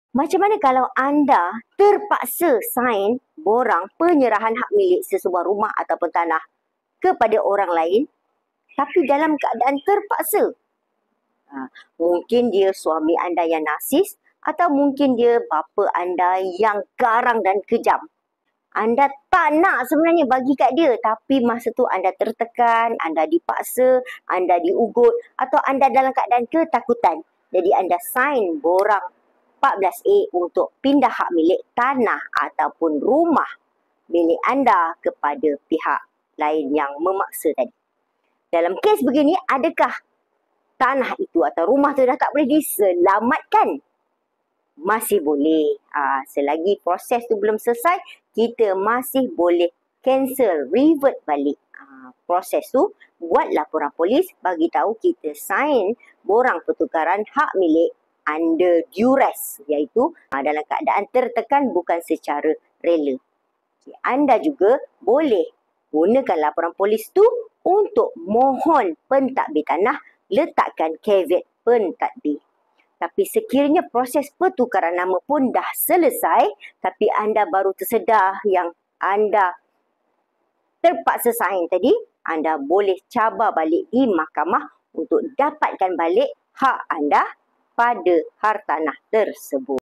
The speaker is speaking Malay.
Macam mana kalau anda terpaksa sign borang penyerahan hak milik sesebuah rumah ataupun tanah kepada orang lain tapi dalam keadaan terpaksa? Mungkin dia suami anda yang narsis atau mungkin dia bapa anda yang garang dan kejam. Anda tak nak sebenarnya bagi kat dia, tapi masa tu anda tertekan, anda dipaksa, anda diugut atau anda dalam keadaan ketakutan. Jadi anda sign borang 14A untuk pindah hak milik tanah ataupun rumah milik anda kepada pihak lain yang memaksa tadi. Dalam kes begini, adakah tanah itu atau rumah tu dah tak boleh diselamatkan? Masih boleh. Selagi proses tu belum selesai, kita masih boleh cancel, revert balik. Proses tu, buat laporan polis, bagi tahu kita sign borang pertukaran hak milik under duress, iaitu dalam keadaan tertekan bukan secara rela. Anda juga boleh gunakan laporan polis tu untuk mohon pentadbir tanah, letakkan caveat pentadbir. Tapi sekiranya proses pertukaran nama pun dah selesai, tapi anda baru tersedar yang anda terpaksa sign tadi, anda boleh cabar balik di mahkamah untuk dapatkan balik hak anda pada hartanah tersebut.